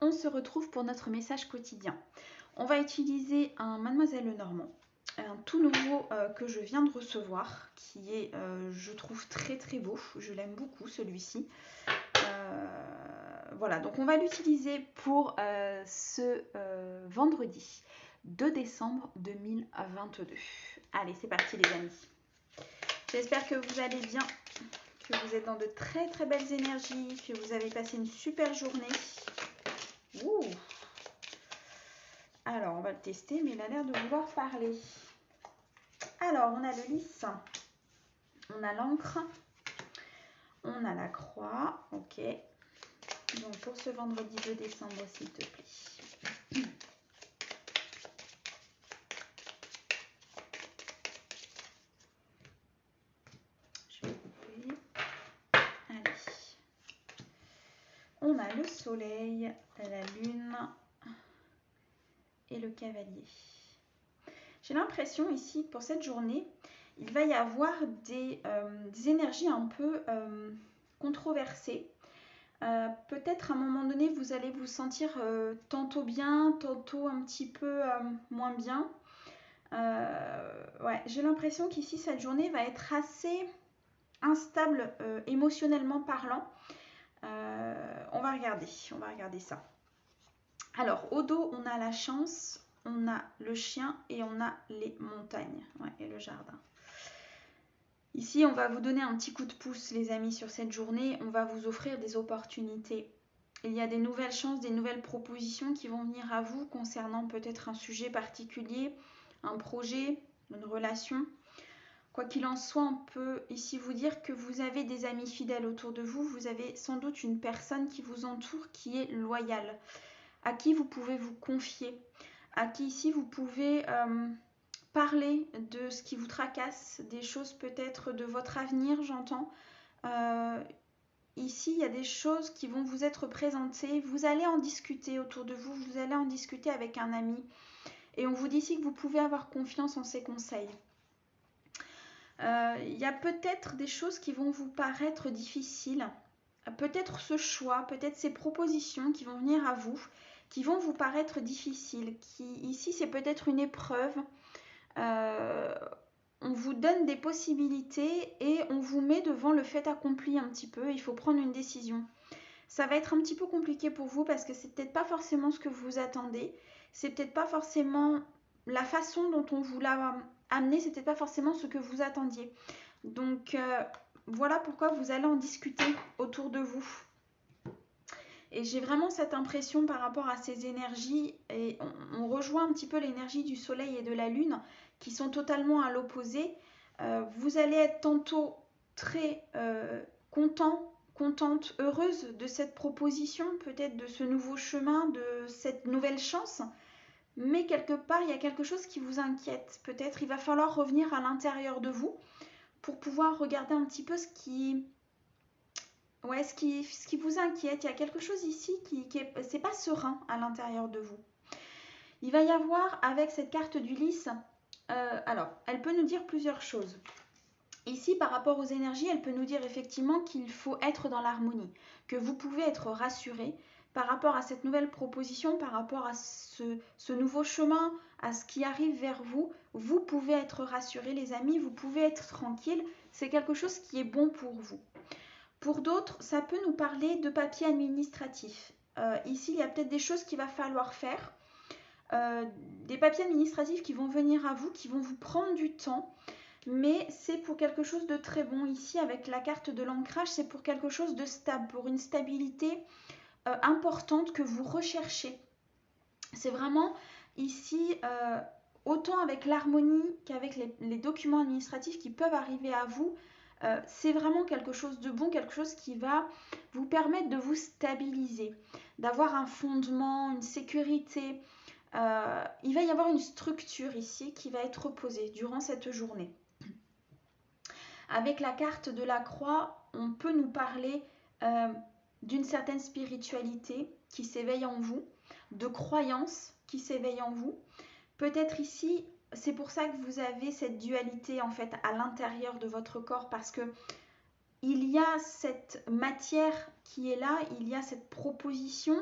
on se retrouve pour notre message quotidien. On va utiliser un Mademoiselle Lenormand, un tout nouveau que je viens de recevoir, qui est, je trouve, très très beau. Je l'aime beaucoup celui-ci. Voilà, donc on va l'utiliser pour ce vendredi 2 décembre 2022. Allez, c'est parti les amis. J'espère que vous allez bien, que vous êtes dans de très très belles énergies, que vous avez passé une super journée. Ouh. Alors, on va le tester, mais il a l'air de vouloir parler. Alors, on a le lys, on a l'encre, on a la croix, ok. Donc, pour ce vendredi 2 décembre, s'il te plaît. Je vais couper. Allez. On a le soleil, la lune et le cavalier. J'ai l'impression ici, pour cette journée, il va y avoir des énergies un peu controversées. Peut-être à un moment donné, vous allez vous sentir tantôt bien, tantôt un petit peu moins bien. Ouais, j'ai l'impression qu'ici, cette journée va être assez instable émotionnellement parlant. On va regarder ça. Alors, au dos, on a la chance, on a le chien et on a les montagnes, ouais, et le jardin. Ici, on va vous donner un petit coup de pouce, les amis, sur cette journée. On va vous offrir des opportunités. Il y a des nouvelles chances, des nouvelles propositions qui vont venir à vous concernant peut-être un sujet particulier, un projet, une relation. Quoi qu'il en soit, on peut ici vous dire que vous avez des amis fidèles autour de vous. Vous avez sans doute une personne qui vous entoure qui est loyale, à qui vous pouvez vous confier, à qui ici vous pouvez parler de ce qui vous tracasse, des choses peut-être de votre avenir, j'entends. Ici, il y a des choses qui vont vous être présentées. Vous allez en discuter autour de vous, vous allez en discuter avec un ami. Et on vous dit ici que vous pouvez avoir confiance en ses conseils. Il y a peut-être des choses qui vont vous paraître difficiles. Peut-être ce choix, peut-être ces propositions qui vont venir à vous, qui vont vous paraître difficiles. Ici, c'est peut-être une épreuve. On vous donne des possibilités et on vous met devant le fait accompli un petit peu. Il faut prendre une décision. Ça va être un petit peu compliqué pour vous parce que c'est peut-être pas forcément ce que vous attendez. C'est peut-être pas forcément la façon dont on vous l'a amené. C'est peut-être pas forcément ce que vous attendiez. Donc voilà pourquoi vous allez en discuter autour de vous. Et j'ai vraiment cette impression par rapport à ces énergies, et on rejoint un petit peu l'énergie du soleil et de la lune, qui sont totalement à l'opposé. Vous allez être tantôt très contente, heureuse de cette proposition, peut-être de ce nouveau chemin, de cette nouvelle chance. Mais quelque part, il y a quelque chose qui vous inquiète. Peut-être il va falloir revenir à l'intérieur de vous pour pouvoir regarder un petit peu ce qui vous inquiète. Il y a quelque chose ici qui est, c'est pas serein à l'intérieur de vous. Il va y avoir avec cette carte du lys, alors elle peut nous dire plusieurs choses. Ici, par rapport aux énergies, elle peut nous dire effectivement qu'il faut être dans l'harmonie, que vous pouvez être rassuré par rapport à cette nouvelle proposition, par rapport à ce nouveau chemin, à ce qui arrive vers vous. Vous pouvez être rassuré, les amis, vous pouvez être tranquille. C'est quelque chose qui est bon pour vous. Pour d'autres, ça peut nous parler de papier administratif. Ici, il y a peut-être des choses qu'il va falloir faire. Des papiers administratifs qui vont venir à vous, qui vont vous prendre du temps. Mais c'est pour quelque chose de très bon. Ici, avec la carte de l'ancrage, c'est pour quelque chose de stable, pour une stabilité importante que vous recherchez. C'est vraiment ici, autant avec l'harmonie qu'avec les documents administratifs qui peuvent arriver à vous, c'est vraiment quelque chose de bon, quelque chose qui va vous permettre de vous stabiliser, d'avoir un fondement, une sécurité. Il va y avoir une structure ici qui va être posée durant cette journée. Avec la carte de la croix, on peut nous parler d'une certaine spiritualité qui s'éveille en vous, de croyances qui s'éveillent en vous. Peut-être ici, c'est pour ça que vous avez cette dualité en fait à l'intérieur de votre corps, parce que il y a cette matière qui est là, il y a cette proposition,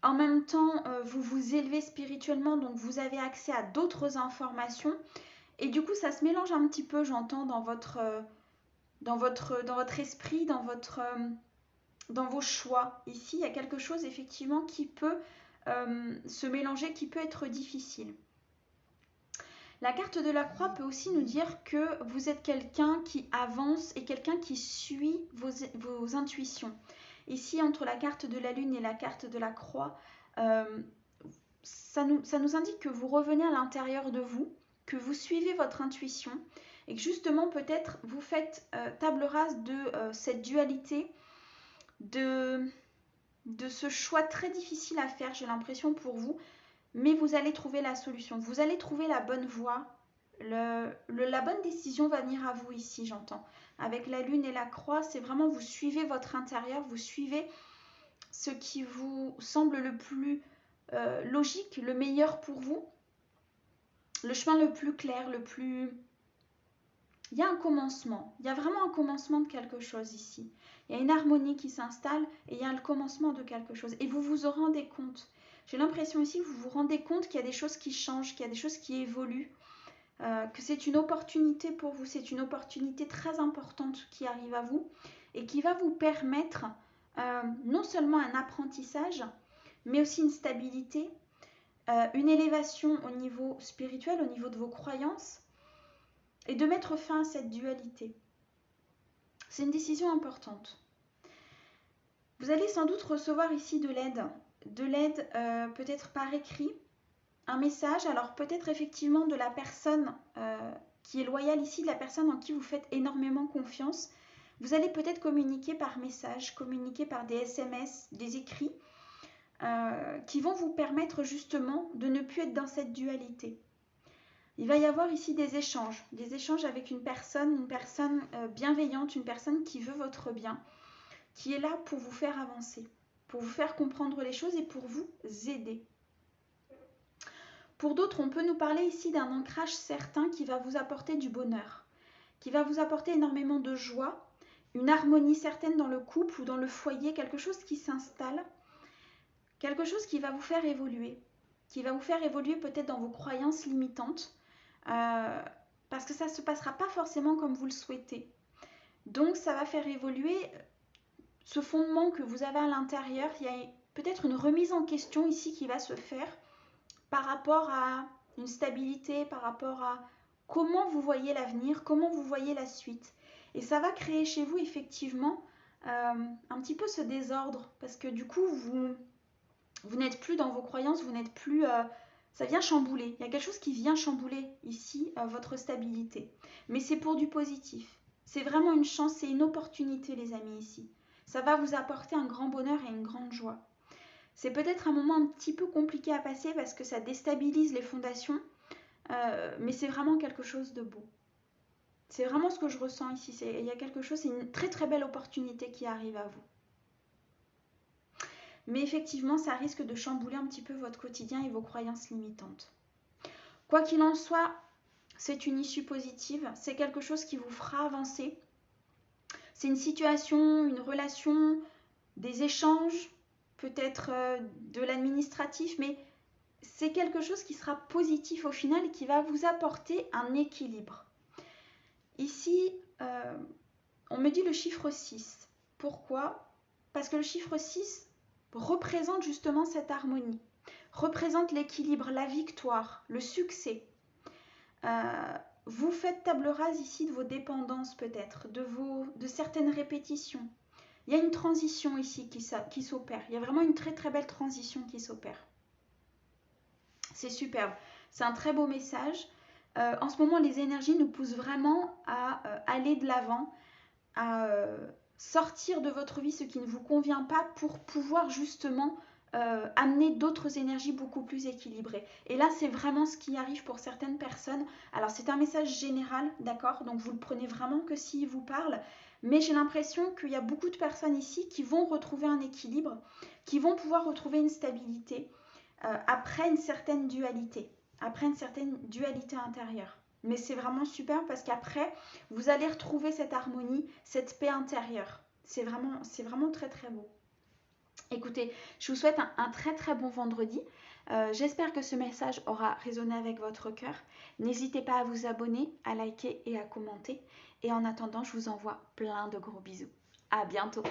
En même temps, vous vous élevez spirituellement, donc vous avez accès à d'autres informations. Et du coup, ça se mélange un petit peu, j'entends, dans votre esprit, dans vos choix. Ici, il y a quelque chose effectivement qui peut se mélanger, qui peut être difficile. La carte de la croix peut aussi nous dire que vous êtes quelqu'un qui avance et quelqu'un qui suit vos intuitions. Ici, entre la carte de la lune et la carte de la croix, ça nous indique que vous revenez à l'intérieur de vous, que vous suivez votre intuition et que justement peut-être vous faites table rase de cette dualité, de ce choix très difficile à faire, j'ai l'impression pour vous, mais vous allez trouver la solution, vous allez trouver la bonne voie, la bonne décision va venir à vous ici, j'entends. Avec la lune et la croix, c'est vraiment vous suivez votre intérieur, vous suivez ce qui vous semble le plus logique, le meilleur pour vous, le chemin le plus clair, le plus... Il y a un commencement, il y a vraiment un commencement de quelque chose ici. Il y a une harmonie qui s'installe et il y a le commencement de quelque chose. Et vous vous en rendez compte. J'ai l'impression ici que vous vous rendez compte qu'il y a des choses qui changent, qu'il y a des choses qui évoluent, que c'est une opportunité pour vous, c'est une opportunité très importante qui arrive à vous et qui va vous permettre non seulement un apprentissage, mais aussi une stabilité, une élévation au niveau spirituel, au niveau de vos croyances, et de mettre fin à cette dualité. C'est une décision importante. Vous allez sans doute recevoir ici de l'aide peut-être par écrit, un message, alors peut-être effectivement de la personne qui est loyale ici, de la personne en qui vous faites énormément confiance. Vous allez peut-être communiquer par message, communiquer par des SMS, des écrits, qui vont vous permettre justement de ne plus être dans cette dualité. Il va y avoir ici des échanges avec une personne bienveillante, une personne qui veut votre bien, qui est là pour vous faire avancer, pour vous faire comprendre les choses et pour vous aider. Pour d'autres, on peut nous parler ici d'un ancrage certain qui va vous apporter du bonheur, qui va vous apporter énormément de joie, une harmonie certaine dans le couple ou dans le foyer, quelque chose qui s'installe, quelque chose qui va vous faire évoluer, peut-être dans vos croyances limitantes, parce que ça ne se passera pas forcément comme vous le souhaitez. Donc ça va faire évoluer ce fondement que vous avez à l'intérieur. Il y a peut-être une remise en question ici qui va se faire par rapport à une stabilité, par rapport à comment vous voyez l'avenir, comment vous voyez la suite. Et ça va créer chez vous effectivement un petit peu ce désordre, parce que du coup vous n'êtes plus dans vos croyances, vous n'êtes plus... ça vient chambouler, il y a quelque chose qui vient chambouler ici votre stabilité. Mais c'est pour du positif. C'est vraiment une chance, c'est une opportunité les amis ici. Ça va vous apporter un grand bonheur et une grande joie. C'est peut-être un moment un petit peu compliqué à passer parce que ça déstabilise les fondations, mais c'est vraiment quelque chose de beau. C'est vraiment ce que je ressens ici. Il y a quelque chose, c'est une très très belle opportunité qui arrive à vous. Mais effectivement, ça risque de chambouler un petit peu votre quotidien et vos croyances limitantes. Quoi qu'il en soit, c'est une issue positive, c'est quelque chose qui vous fera avancer. C'est une situation, une relation, des échanges, peut-être de l'administratif, mais c'est quelque chose qui sera positif au final et qui va vous apporter un équilibre. Ici, on me dit le chiffre 6. Pourquoi ? Parce que le chiffre 6 représente justement cette harmonie, représente l'équilibre, la victoire, le succès. Vous faites table rase ici de vos dépendances peut-être, de certaines répétitions. Il y a une transition ici qui s'opère. Il y a vraiment une très très belle transition qui s'opère. C'est superbe. C'est un très beau message. En ce moment, les énergies nous poussent vraiment à aller de l'avant, à sortir de votre vie ce qui ne vous convient pas pour pouvoir justement amener d'autres énergies beaucoup plus équilibrées. Et là, c'est vraiment ce qui arrive pour certaines personnes. Alors, c'est un message général, d'accord ? Donc, vous le prenez vraiment que s'il vous parle. Mais j'ai l'impression qu'il y a beaucoup de personnes ici qui vont retrouver un équilibre, qui vont pouvoir retrouver une stabilité après une certaine dualité intérieure. Mais c'est vraiment super parce qu'après, vous allez retrouver cette harmonie, cette paix intérieure. C'est vraiment très très beau. Écoutez, je vous souhaite un très très bon vendredi. J'espère que ce message aura résonné avec votre cœur. N'hésitez pas à vous abonner, à liker et à commenter. Et en attendant, je vous envoie plein de gros bisous. À bientôt.